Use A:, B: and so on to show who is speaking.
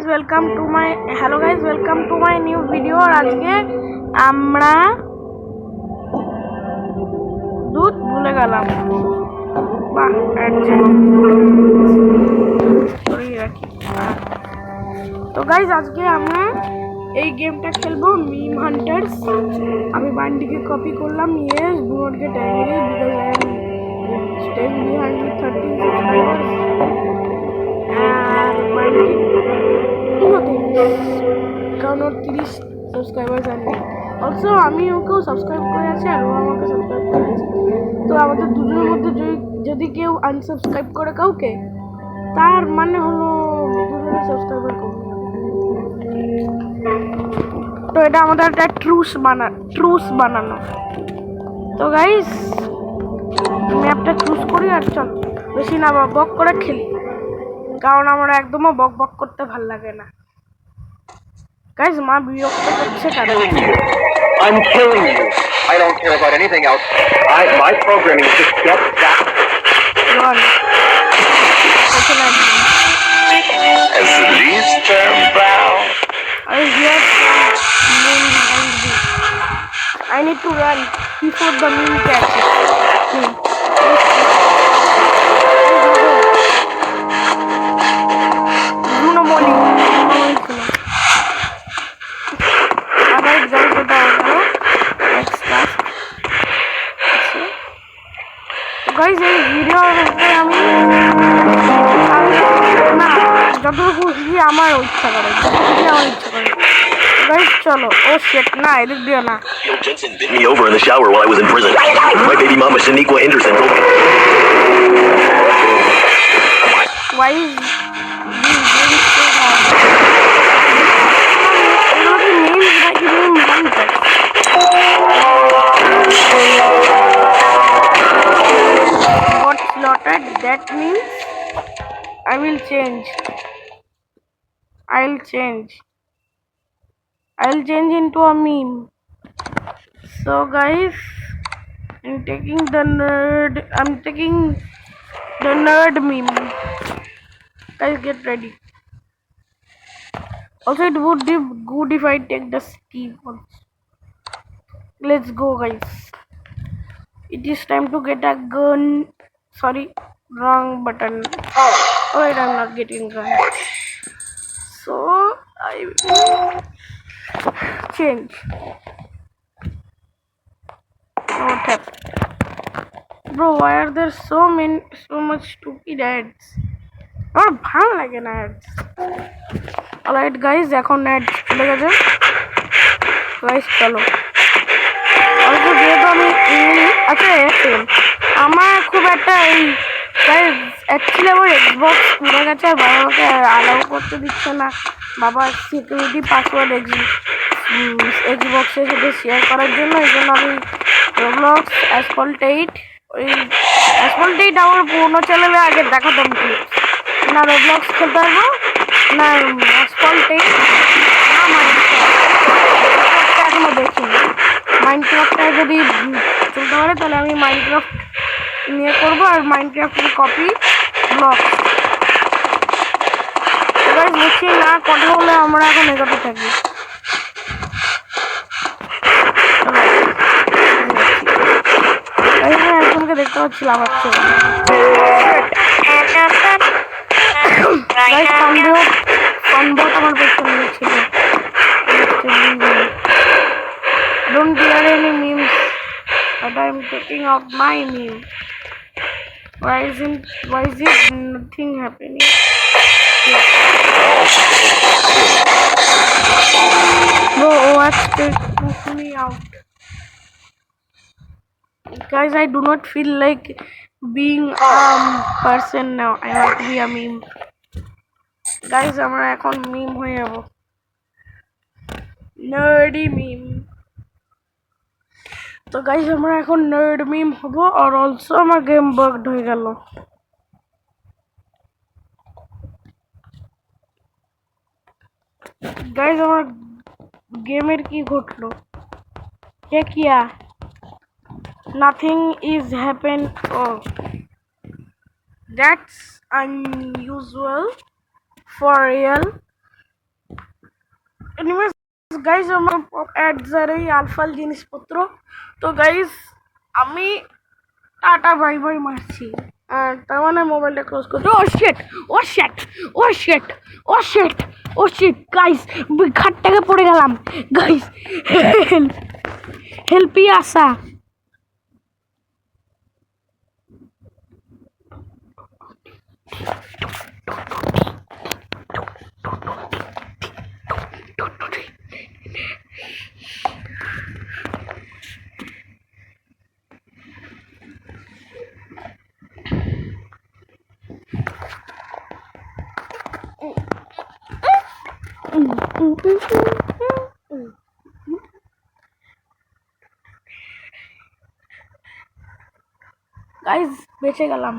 A: Welcome to my hello guys welcome to my new video. আর আজকে আমরা দুধ ভুলে গেলাম। বাহ রাখি। তো গাইজ আজকে আমরা এই গেমটা খেলবো, মিম হান্টার্স। আমি বান্ডিকে কপি করলাম। Yes, do not get angry because I am staying behind with 13 subscribers and বান্ডি কারণ ওর 30 সাবস্ক্রাইবার্স আর নেই। অলসো আমি ওকেও সাবস্ক্রাইব করে আছি আর ও আমাকে সাবস্ক্রাইব করে আছে। তো আমাদের দুজনের মধ্যে যদি কেউ আনসাবস্ক্রাইব করে কাউকে, তার মানে হলো দুজনের সাবস্ক্রাইবার কমে যাবে। তো এটা আমাদের একটা ট্রুস বানানো। তো গাইস ম্যাপটা চুজ করি আর চল বেশি না বক করে খেলি, কারণ আমার একদমও বক করতে ভাল লাগে না। গাইস মা বিরক্ত করছে কেন?
B: I'm killing you. I don't care about anything else. My programming is just get that.
A: Run.
B: As the leaves turn brown.
A: I need to run before the moon catches me. Bruno Moli. আবার exam করতে হবে। Next class. Guys এই ভিডিওতে আমি না যতটুকু আমার ইচ্ছা করে গাইস চলো। ও শিট, না এদিক দিও না।
C: Jensen bit me over in the shower while I was in prison. My baby mama Shaniqua Anderson told me.
A: Why is got slaughtered? That means I will change. I'll change into a meme. So guys, I'm taking the nerd meme. Guys, get ready. Also, it would be good if I take the ski ones. Let's go, guys. It is time to get a gun. Sorry, wrong button. Oh wait, I'm not getting gun. So I will change. What happened? Bro, why are there so much stupid ads? আমার ভালো লাগে না ads. Alright guys, এখন ads চলে গেছে। Guys চলো। Also যেহেতু আমি আচ্ছা আমার খুব একটা এই গাইজ অ্যাকচুয়ালি আমার এক্সবক্স পুরো গেছে আর বাবা আমাকে অ্যালাউ করতে দিচ্ছে না। বাবা সিকিউরিটি পাসওয়ার্ড এক্সবক্সের সাথে শেয়ার করার জন্য। এই জন্য আমি রোবলক্স অ্যাসফল্ট 8 আমার পুরোনো চ্যানেলে আগে দেখাতাম কি না রোবলক্স খেলতে পারবো না অ্যাসফল্ট 8 না এখনো দেখিনি। মাইনক্রাফটটা যদি চলতে পারে তাহলে আমি মাইনক্রাফট নিয়ে করবো আর মাইনক্রাফটের কপি ব্লগ। এবার বেশি না কথা হলে আমরা এখন এগোতে থাকি। একজনকে দেখতে পাচ্ছি লাফাচ্ছে। সন্দেহ আমার পেছনে ছিল। Don't hear any memes, but I'm taking out my meme. Why is it nothing happening? Bro, what's taking me out? Guys, I do not feel like being a person now. I want to be a meme. Guys, আমরা এখন meme হয়ে যাব। Nerdy meme. তো guys আমরা এখন nerd মিম হব। Are also আমার game বাগড হয়ে গেল। গাইস আমার গেমের কি ঘটলো? কে কিয়া? Nothing is happen. Oh that's unusual for real. Anyways guys আমার অ্যাডস আর এই আলফাল জিনিসপত্র। তো গাইজ আমি টাটা বাই বাই মারছি, আর তার মানে মোবাইলটা ক্লোজ করছি। ও শিট, ও শিট, ও শিট, ও শিট, ও শিট গাইজ, ঘাট থেকে পড়ে গেলাম গাইজ। হেল্পি আসা। গাইজ বেঁচে গেলাম।